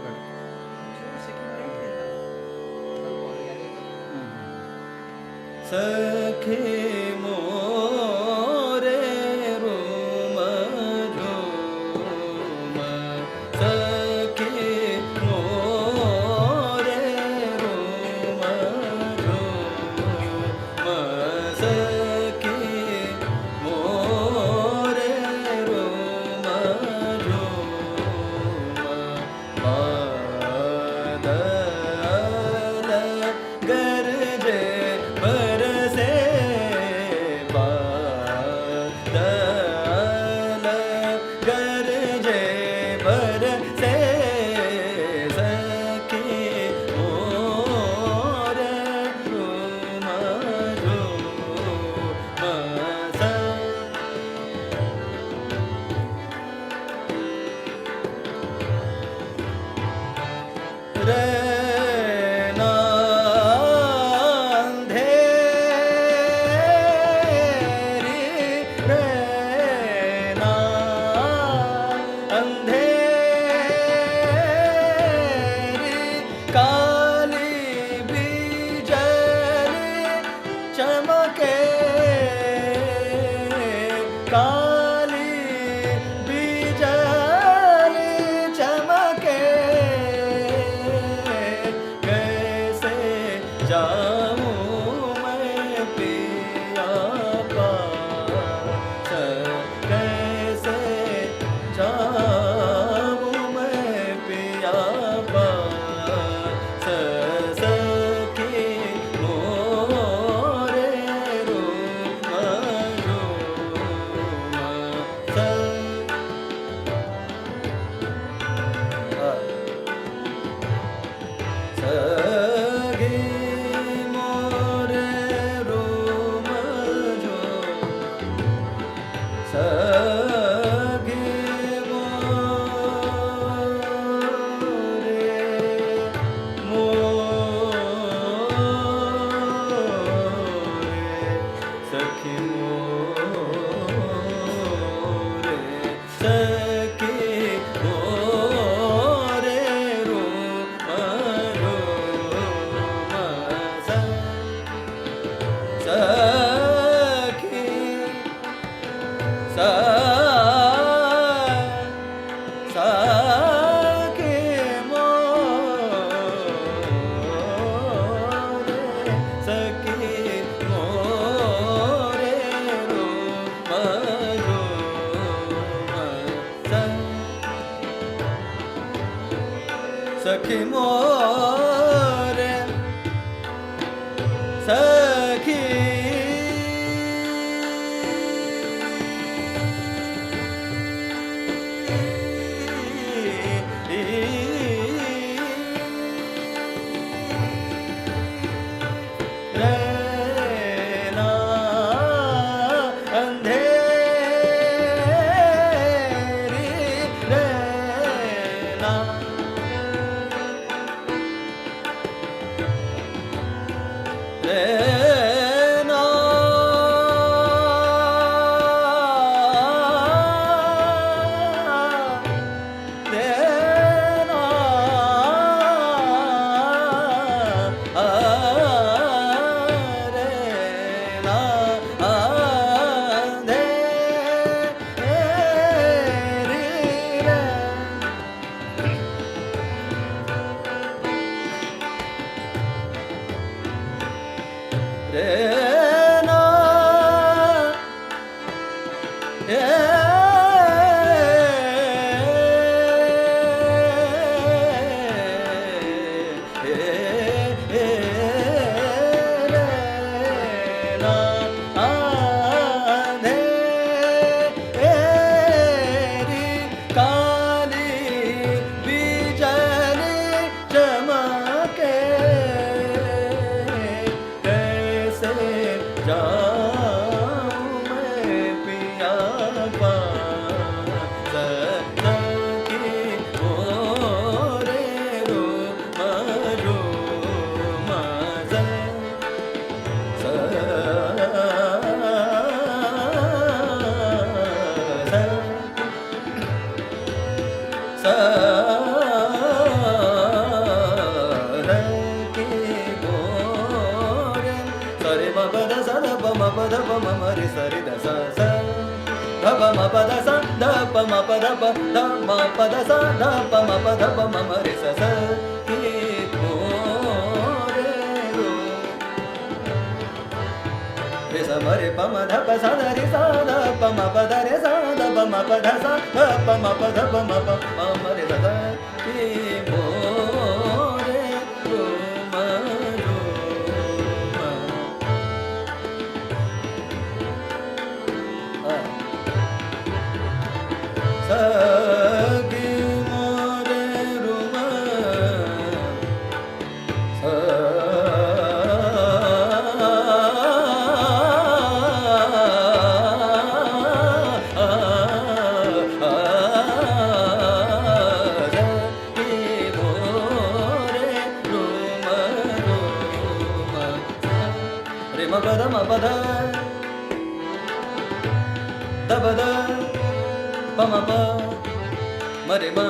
ಬೇಡ. ಸಖಿ ಮೋರೆ ರೋಮ ರೋಮ ಸಖಿ ಮೋರೆ ರೋಮ ರೋಮ ಸಖಿ ಮೋರೆ ರೋಮ ರೋಮ ಬಾದಲ ಗರ್ಜೆ ಬರಸೆ ಬಾದಲ ಗರ್ಜೆ ಬರಸೆ ಸಖಿ ಮೋರೆ ರೋಮ ರೋಮ रे ना अंधेरी रे ना अंधेरी काली बिजली चमके काली बिजली चमके कैसे जाऊं मैं पिया पास कैसे जाऊं मैं पिया पास सखी मोरे रोम सखी मोरे रोम सखी मोरे सखी मोरे सखी मोरे रोम सखी सखी मोरे सखी मोरे रोम सखी मोरे सखी रे ना अंधेरी रे ना रे प ध म प ध सा ध प म प ध प म म रे सा सा के मो रे रो रे सा म रे प म ध प सा ध रे सा ध प म प ध रे सा ध प म प ध सा ध प म प ध प म प म म रे सा सा के मो रे रो म रो म सा गे मो रे रो म सा मरे मा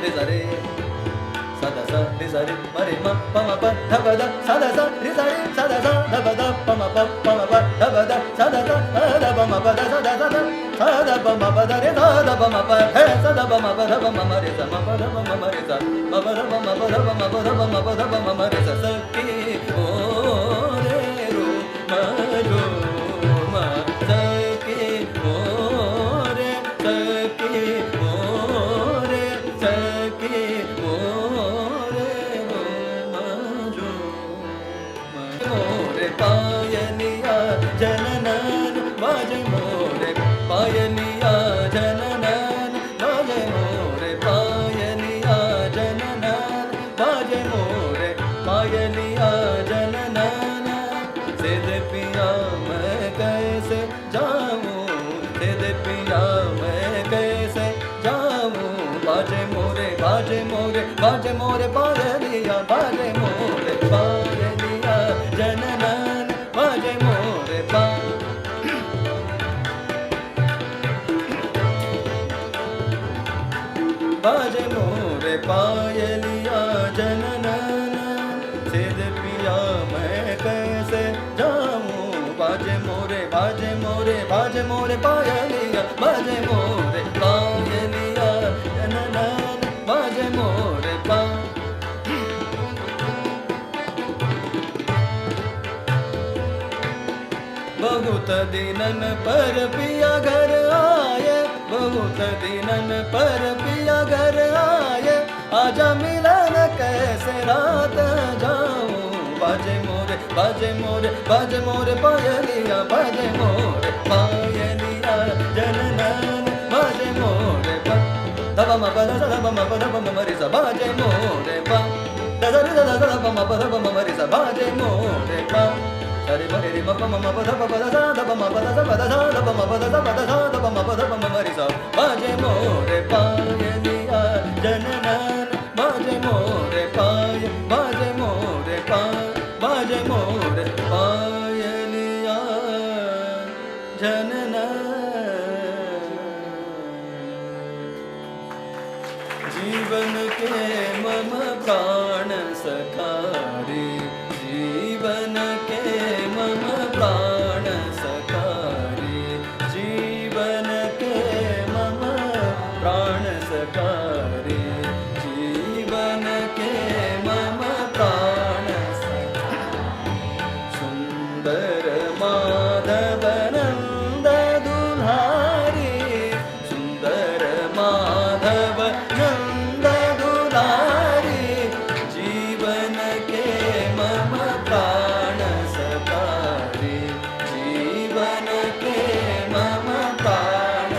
रे सा रे सा दा सा रे सा रे मरे मा प म प ध प द सा दा सा रे सा रे सा दा सा ध प द प म प ध प द सा दा सा ध प म प द सा दा सा द सा दा प म प द रे सा दा प म प हे सा दा प म प ध प म म रे सा म प ध प म म रे सा म प ध प म प ध प म प ध प म प ध प म म रे सा सा के ओ रे रो म रो म सा के ओ रे सा के ओ रे सा के ओ रे रो म रो मोरे पायलिया जननन बाजे मोरे पायलिया जननन बाजे मोरे पायलिया जननन बाजे मोरे पायलिया जननन सिद पिया मैं कैसे जाऊं सिद पिया मैं कैसे जाऊं बाजे मोरे बाजे मोरे बाजे मोरे पायलिया बाजे मोरे पायलिया जननन बाजे मोरे पा बाजे मोरे पायलिया जननन सिद पिया मैं कैसे जाऊं बाजे मोरे बाजे मोरे बाजे मोरे पायलिया बाजे मोरे पायलिया जननन बाजे मोरे पा बहुत दिनन पर पिया घर आए बहुत दिनन पर पिया घर आए आजा मिलन कैसे रात जाऊं बाजे मोरे बाजे मोरे बाजे मोरे पायलिया बाजे मोरे पायलिया जननन बाजे मोरे पा दबा म प द सा द प म प ध प म म रे सा बाजे मोरे पा द सा रे सा द सा द प म प ध प म म रे सा बाजे मोरे पा रे मरे रे म प म म प ध प प द सा द प म प द सा प द सा द प म प द सा प द सा द प म प ध प म म रे सा बाजे मोरे पायलिया जननन बाजे मोरे पाय बाजे मोरे पाय बाजे मोरे पायलिया जननन जीवन के मम प्राण सखारे जीवन के मम प्राण सखारे जीवन के मम प्राण सखारे जीवन के मम प्राण सुंदर माधव नंद दुल्हारी सुंदर माधव नंद दुल्हारी जीवन के मम प्राण सखारे जीवन के मम प्राण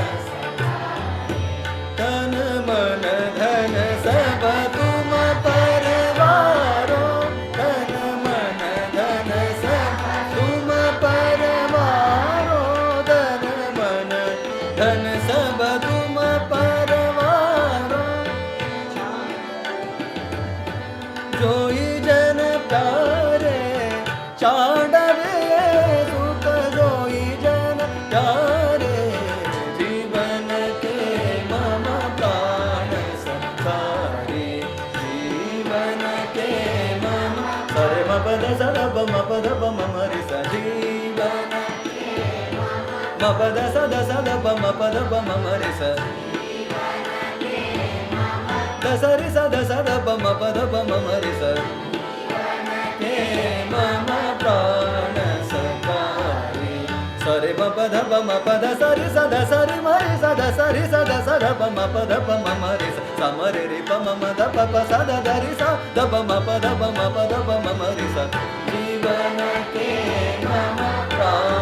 तन मन धन सब तुम परवारो तन मन धन सब तुम परवारो तन मन धन सब तुम परवारो जोई जन प्यारे चांडवे सुख जोई जन प्यारे जीवन के मम प्राण सखारे जीवन के मम सरे म प द सा द प म प ध प म म रे सा जीवन म प द सा द प म प ध प म म रे सा ದ ಸರಿ ಸದ ಸದ ಬಮ ಪದ ಬಮ ಮರಿ ಸ के मम प्राण सखारी सरे म पद बम पद सरि सद सरि मरि सद सरि सद सद बम पद बम मरि समरे रि बम मद प सद धरि स द बम पद बम मरि स जीवन के मम प्राण